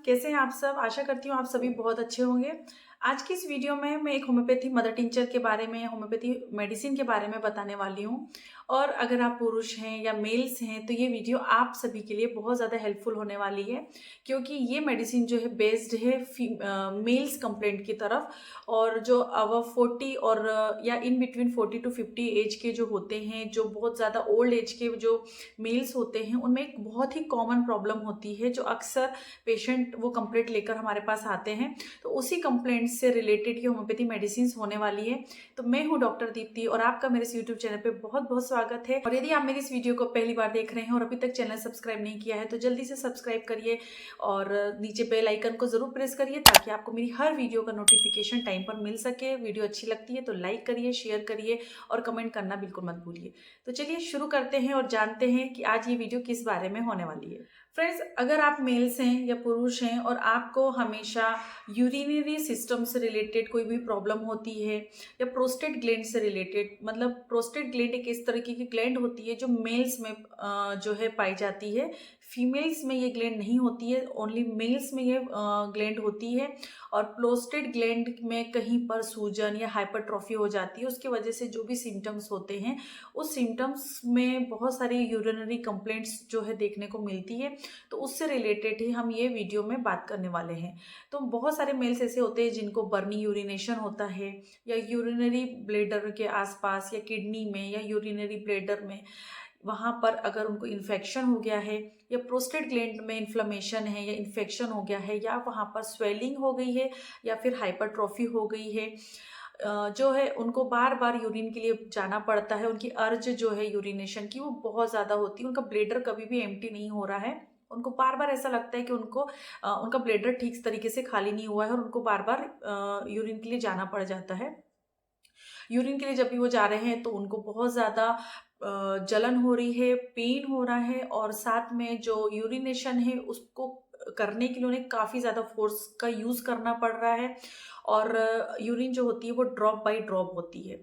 कैसे हैं आप सब? आशा करती हूँ आप सभी बहुत अच्छे होंगे। आज की इस वीडियो में मैं एक होम्योपैथी मदर टिंचर के बारे में, होम्योपैथी मेडिसिन के बारे में बताने वाली हूँ। और अगर आप पुरुष हैं या मेल्स हैं तो ये वीडियो आप सभी के लिए बहुत ज़्यादा हेल्पफुल होने वाली है, क्योंकि ये मेडिसिन जो है बेस्ड है मेल्स कंप्लेंट की तरफ। और जो अबव 40 और या इन बिटवीन 40 टू 50 एज के जो होते हैं, जो बहुत ज़्यादा ओल्ड एज के जो मेल्स होते हैं, उनमें एक बहुत ही कॉमन प्रॉब्लम होती है जो अक्सर पेशेंट वो कंप्लेंट लेकर हमारे पास आते हैं। तो उसी कंप्लेंट से रिलेटेड ये होम्योपैथी मेडिसिन होने वाली है। तो मैं हूँ डॉक्टर दीप्ति और आपका मेरे इस यूट्यूब चैनल पे बहुत बहुत स्वागत है। और यदि आप मेरी इस वीडियो को पहली बार देख रहे हैं और अभी तक चैनल सब्सक्राइब नहीं किया है तो जल्दी से सब्सक्राइब करिए और नीचे बेल आइकन को जरूर प्रेस करिए ताकि आपको मेरी हर वीडियो का नोटिफिकेशन टाइम पर मिल सके। वीडियो अच्छी लगती है तो लाइक करिए, शेयर करिए और कमेंट करना बिल्कुल मत भूलिए। तो चलिए शुरू करते हैं और जानते हैं कि आज ये वीडियो किस बारे में होने वाली है। फ्रेंड्स, अगर आप मेल्स हैं या पुरुष हैं और आपको हमेशा यूरिनरी सिस्टम से रिलेटेड कोई भी प्रॉब्लम होती है या प्रोस्टेट ग्लैंड से रिलेटेड, मतलब प्रोस्टेट ग्लैंड एक इस तरीके की ग्लैंड होती है जो मेल्स में जो है पाई जाती है। फीमेल्स में ये ग्लैंड नहीं होती है, ओनली मेल्स में ये ग्लैंड होती है। और प्रोस्टेट ग्लैंड में कहीं पर सूजन या हाइपरट्रॉफी हो जाती है, उसकी वजह से जो भी सिम्टम्स होते हैं उस सिम्टम्स में बहुत सारी यूरिनरी कंप्लेंट्स जो है देखने को मिलती है। तो उससे रिलेटेड ही हम ये वीडियो में बात करने वाले हैं। तो बहुत सारे मेल्स ऐसे होते हैं जिनको बर्नी यूरिनेशन होता है, या यूरिनरी ब्लैडर के आसपास या किडनी में या यूरिनरी ब्लैडर में वहाँ पर अगर उनको इन्फेक्शन हो गया है, या प्रोस्टेट ग्लैंड में इन्फ्लेमेशन है या इन्फेक्शन हो गया है, या वहाँ पर स्वेलिंग हो गई है या फिर हाइपरट्रॉफी हो गई है, जो है उनको बार बार यूरिन के लिए जाना पड़ता है। उनकी अर्ज जो है यूरिनेशन की वो बहुत ज़्यादा होती है, उनका ब्लैडर कभी भी एम्प्टी नहीं हो रहा है। उनको बार बार ऐसा लगता है कि उनका ब्लैडर ठीक तरीके से खाली नहीं हुआ है और उनको बार बार यूरिन के लिए जाना पड़ जाता है। यूरिन के लिए जब भी वो जा रहे हैं तो उनको बहुत ज़्यादा जलन हो रही है, पेन हो रहा है, और साथ में जो यूरिनेशन है उसको करने के लिए उन्हें काफ़ी ज़्यादा फोर्स का यूज़ करना पड़ रहा है। और यूरिन जो होती है वो ड्रॉप बाय ड्रॉप होती है।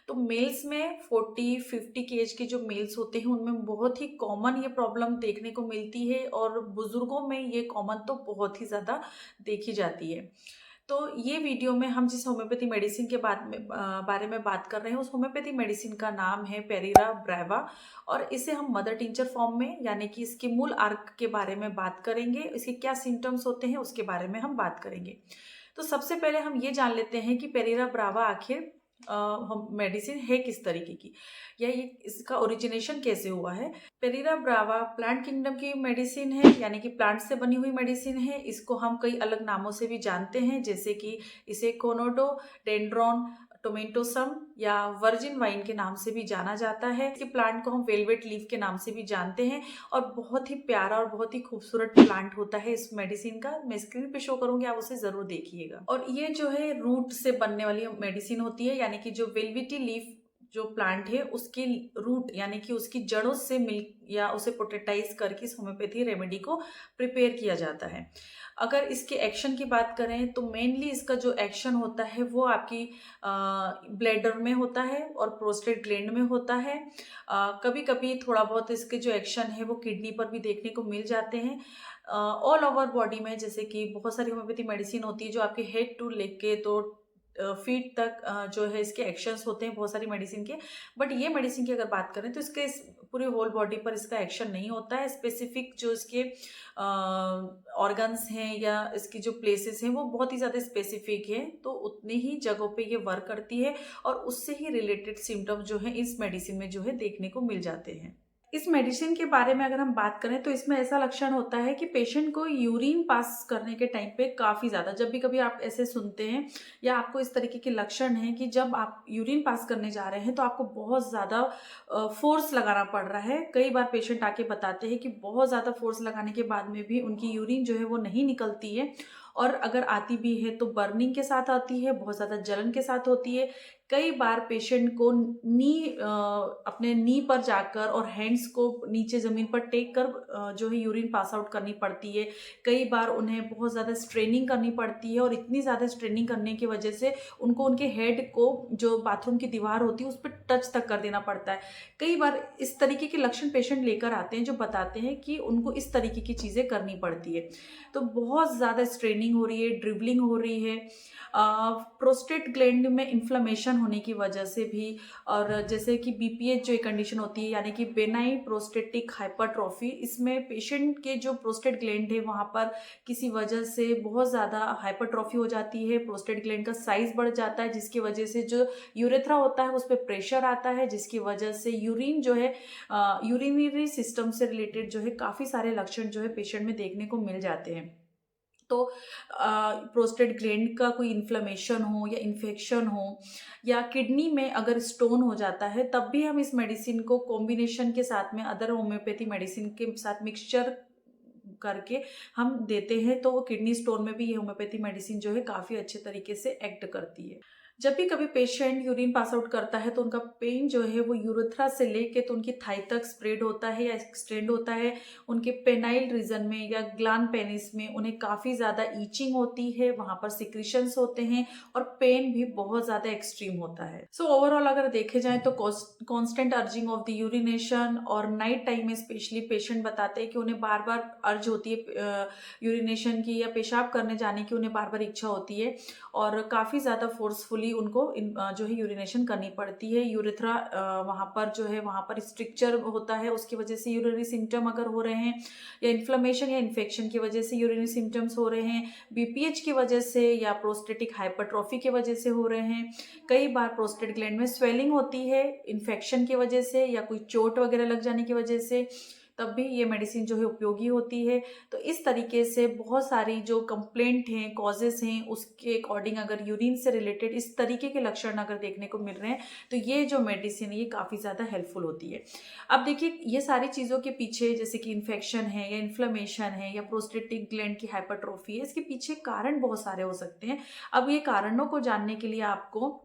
तो मेल्स में 40-50 की एज के जो मेल्स होते हैं उनमें बहुत ही कॉमन ये प्रॉब्लम देखने को मिलती है, और बुजुर्गों में ये कॉमन तो बहुत ही ज़्यादा देखी जाती है। तो ये वीडियो में हम जिस होम्योपैथी मेडिसिन के बारे में बात कर रहे हैं, उस होम्योपैथी मेडिसिन का नाम है पेरीरा ब्रेवा। और इसे हम मदर टिंचर फॉर्म में, यानी कि इसके मूल अर्क के बारे में बात करेंगे, इसके क्या सिम्टम्स होते हैं उसके बारे में हम बात करेंगे। तो सबसे पहले हम ये जान लेते हैं कि पेरीरा ब्रावा आखिर हम मेडिसिन है किस तरीके की, या ये इसका ओरिजिनेशन कैसे हुआ है। पेरीरा ब्रावा प्लांट किंगडम की मेडिसिन है, यानी कि प्लांट से बनी हुई मेडिसिन है। इसको हम कई अलग नामों से भी जानते हैं, जैसे कि इसे कोनोडो डेंड्रॉन टोमेटोसम या वर्जिन वाइन के नाम से भी जाना जाता है। इसके प्लांट को हम वेलवेट लीफ के नाम से भी जानते हैं, और बहुत ही प्यारा और बहुत ही खूबसूरत प्लांट होता है इस मेडिसिन का। मैं स्क्रीन पे शो करूंगी, आप उसे जरूर देखिएगा। और ये जो है रूट से बनने वाली मेडिसिन होती है, यानी कि जो वेलवेटी लीफ जो प्लांट है उसकी रूट, यानी कि उसकी जड़ों से मिल या उसे प्रोटेक्टाइज करके इस होम्योपैथी रेमेडी को प्रिपेयर किया जाता है। अगर इसके एक्शन की बात करें तो मेनली इसका जो एक्शन होता है वो आपकी ब्लैडर में होता है और प्रोस्टेट ग्लैंड में होता है। कभी कभी थोड़ा बहुत इसके जो एक्शन है वो किडनी पर भी देखने को मिल जाते हैं। ऑल ओवर बॉडी में, जैसे कि बहुत सारी होम्योपैथी मेडिसिन होती है जो आपके हेड टू लेग के तो फीट तक जो है इसके एक्शंस होते हैं बहुत सारी मेडिसिन के। बट ये मेडिसिन की अगर बात करें तो इसके पूरे होल बॉडी पर इसका एक्शन नहीं होता है। स्पेसिफिक जो इसके ऑर्गन्स हैं या इसकी जो प्लेसेस हैं वो बहुत ही ज़्यादा स्पेसिफिक है, तो उतनी ही जगहों पे ये वर्क करती है, और उससे ही रिलेटेड सिम्टम्स जो है इस मेडिसिन में जो है देखने को मिल जाते हैं। इस मेडिसिन के बारे में अगर हम बात करें तो इसमें ऐसा लक्षण होता है कि पेशेंट को यूरिन पास करने के टाइम पे काफ़ी ज़्यादा, जब भी कभी आप ऐसे सुनते हैं या आपको इस तरीके के लक्षण हैं कि जब आप यूरिन पास करने जा रहे हैं तो आपको बहुत ज़्यादा फोर्स लगाना पड़ रहा है। कई बार पेशेंट आके बताते हैं कि बहुत ज़्यादा फोर्स लगाने के बाद में भी उनकी यूरिन जो है वो नहीं निकलती है, और अगर आती भी है तो बर्निंग के साथ आती है, बहुत ज़्यादा जलन के साथ होती है। कई बार पेशेंट को अपने नी पर जाकर और हैंड्स को नीचे ज़मीन पर टेक कर जो है यूरिन पास आउट करनी पड़ती है। कई बार उन्हें बहुत ज़्यादा स्ट्रेनिंग करनी पड़ती है और इतनी ज़्यादा स्ट्रेनिंग करने की वजह से उनको उनके हेड को जो बाथरूम की दीवार होती है उस पर टच तक कर देना पड़ता है। कई बार इस तरीके के लक्षण पेशेंट लेकर आते हैं जो बताते हैं कि उनको इस तरीके की चीज़ें करनी पड़ती है। तो बहुत ज़्यादा स्ट्रेनिंग हो रही है, ड्रिबलिंग हो रही है, प्रोस्टेट ग्लैंड में इन्फ्लेमेशन होने की वजह से भी, और जैसे कि बीपीएच जो एक कंडीशन होती है यानी कि बेनाइन प्रोस्टेटिक हाइपरट्रॉफी, इसमें पेशेंट के जो प्रोस्टेट ग्लैंड है वहाँ पर किसी वजह से बहुत ज़्यादा हाइपरट्रॉफी हो जाती है, प्रोस्टेट ग्लैंड का साइज बढ़ जाता है जिसकी वजह से जो यूरेथ्रा होता है उस पर प्रेशर आता है जिसकी वजह से यूरिन जो है यूरिनरी सिस्टम से रिलेटेड जो है काफ़ी सारे लक्षण जो है पेशेंट में देखने को मिल जाते हैं। तो प्रोस्टेट ग्लैंड का कोई इन्फ्लेमेशन हो या इन्फेक्शन हो या किडनी में अगर स्टोन हो जाता है तब भी हम इस मेडिसिन को कॉम्बिनेशन के साथ में अदर होम्योपैथी मेडिसिन के साथ मिक्सचर करके हम देते हैं, तो वो किडनी स्टोन में भी ये होम्योपैथी मेडिसिन जो है काफ़ी अच्छे तरीके से एक्ट करती है। जब भी कभी पेशेंट यूरिन पास आउट करता है तो उनका पेन जो है वो यूरेथ्रा से लेके तो उनकी थाई तक स्प्रेड होता है या एक्सटेंड होता है। उनके पेनाइल रीजन में या ग्लैंड पेनिस में उन्हें काफ़ी ज़्यादा ईचिंग होती है, वहाँ पर सिक्रीशंस होते हैं और पेन भी बहुत ज़्यादा एक्सट्रीम होता है। सो ओवरऑल अगर देखे जाए तो constant urging of the urination और नाइट टाइम में स्पेशली पेशेंट बताते हैं कि उन्हें बार बार अर्ज होती है यूरिनेशन की या पेशाब करने जाने की, उन्हें बार बार इच्छा होती है और काफ़ी ज़्यादा फोर्सफुली उनको जो है यूरिनेशन करनी पड़ती है। यूरेथ्रा वहाँ पर जो है वहाँ पर स्ट्रिक्चर होता है, उसकी वजह से यूरिनरी सिम्टम अगर हो रहे हैं या इन्फ्लेमेशन या इन्फेक्शन की वजह से यूरिनरी सिम्टम्स हो रहे हैं, बीपीएच की वजह से या प्रोस्टेटिक हाइपरट्रॉफी की वजह से हो रहे हैं, कई बार प्रोस्टेट ग्लैंड में स्वेलिंग होती है इन्फेक्शन की वजह से या कोई चोट वगैरह लग जाने की वजह से, तब भी ये मेडिसिन जो है उपयोगी होती है। तो इस तरीके से बहुत सारी जो कंप्लेंट हैं, कॉजेस हैं, उसके अकॉर्डिंग अगर यूरिन से रिलेटेड इस तरीके के लक्षण अगर देखने को मिल रहे हैं तो ये जो मेडिसिन है ये काफ़ी ज़्यादा हेल्पफुल होती है। अब देखिए ये सारी चीज़ों के पीछे जैसे कि इन्फेक्शन है या इन्फ्लेमेशन है या प्रोस्टेटिक ग्लैंड की हाइपरट्रॉफी है, इसके पीछे कारण बहुत सारे हो सकते हैं। अब ये कारणों को जानने के लिए आपको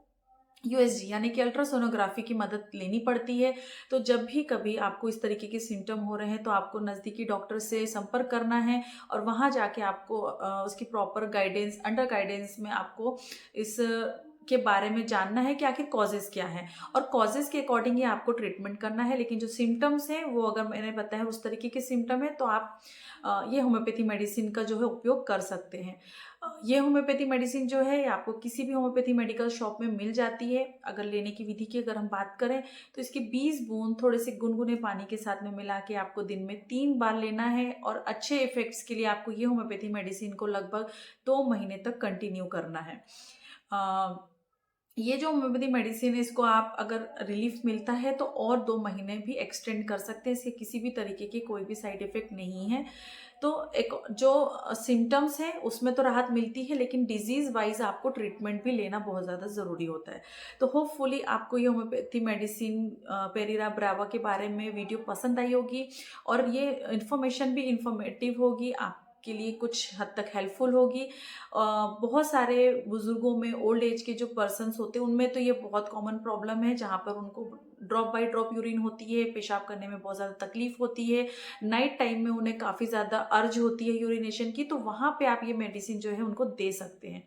यूएसजी यानी कि अल्ट्रासोनोग्राफी की मदद लेनी पड़ती है। तो जब भी कभी आपको इस तरीके के सिम्टम हो रहे हैं तो आपको नज़दीकी डॉक्टर से संपर्क करना है और वहाँ जाके आपको उसकी प्रॉपर गाइडेंस, अंडर गाइडेंस में आपको इस के बारे में जानना है कि आखिर कॉजेज़ क्या है और कॉजेज़ के अकॉर्डिंग ही आपको ट्रीटमेंट करना है। लेकिन जो सिम्टम्स हैं वो अगर मैंने बताया उस तरीके के सिम्टम है तो आप ये होम्योपैथी मेडिसिन का जो है उपयोग कर सकते हैं। ये होम्योपैथी मेडिसिन जो है आपको किसी भी होम्योपैथी मेडिकल शॉप में मिल जाती है। अगर लेने की विधि की अगर हम बात करें तो इसके 20 बूंद थोड़े से गुनगुने पानी के साथ में मिला के आपको दिन में 3 बार लेना है और अच्छे इफेक्ट्स के लिए आपको ये होम्योपैथी मेडिसिन को लगभग 2 महीने तक कंटिन्यू करना है। ये जो होम्योपैथी मेडिसिन है इसको आप अगर रिलीफ मिलता है तो और 2 महीने भी एक्सटेंड कर सकते हैं। इसके किसी भी तरीके के कोई भी साइड इफेक्ट नहीं है। तो एक जो सिम्टम्स हैं उसमें तो राहत मिलती है लेकिन डिजीज़ वाइज आपको ट्रीटमेंट भी लेना बहुत ज़्यादा ज़रूरी होता है। तो होपफुली आपको ये होम्योपैथी मेडिसिन पेरेरा ब्रावा के बारे में वीडियो पसंद आई होगी और ये इन्फॉर्मेशन भी इंफॉर्मेटिव होगी, आपके लिए कुछ हद तक हेल्पफुल होगी। बहुत सारे बुज़ुर्गों में, ओल्ड एज के जो पर्सन्स होते हैं उनमें तो ये बहुत कॉमन प्रॉब्लम है जहाँ पर उनको ड्रॉप बाय ड्रॉप यूरिन होती है, पेशाब करने में बहुत ज़्यादा तकलीफ होती है, नाइट टाइम में उन्हें काफ़ी ज़्यादा अर्ज होती है यूरिनेशन की, तो वहाँ पे आप ये मेडिसिन जो है उनको दे सकते हैं।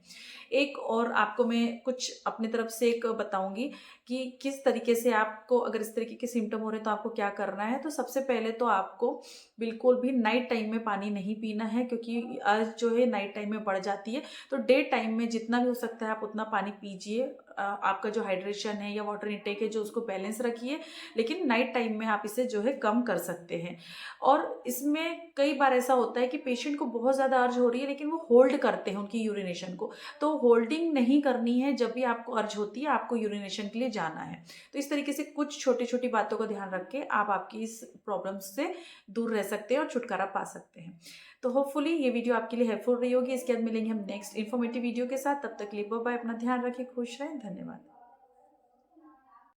एक और आपको मैं कुछ अपनी तरफ से एक बताऊंगी कि किस तरीके से आपको अगर इस तरीके के सिम्टम हो रहे हैं तो आपको क्या करना है। तो सबसे पहले तो आपको बिल्कुल भी नाइट टाइम में पानी नहीं पीना है क्योंकि अर्ज जो है नाइट टाइम में बढ़ जाती है। तो डे टाइम में जितना भी हो सकता है आप उतना पानी पीजिए। आपका जो हाइड्रेशन है या वाटर इंटेक है जो उसको बैलेंस रखिए, लेकिन नाइट टाइम में आप इसे जो है कम कर सकते हैं। और इसमें कई बार ऐसा होता है कि पेशेंट को बहुत ज़्यादा अर्ज हो रही है लेकिन वो होल्ड करते हैं उनकी यूरिनेशन को, तो होल्डिंग नहीं करनी है। जब भी आपको अर्ज होती है आपको यूरिनेशन के लिए जाना है। तो इस तरीके से कुछ छोटी छोटी बातों का ध्यान रख के आप आपकी इस प्रॉब्लम से दूर रह सकते हैं और छुटकारा पा सकते हैं। तो होपफुली ये वीडियो आपके लिए हेल्पफुल रही होगी। इसके बाद मिलेंगे हम नेक्स्ट इन्फॉर्मेटिव वीडियो के साथ। तब तक के लिए बाय बाय, अपना ध्यान रखें, खुश रहें, धन्यवाद।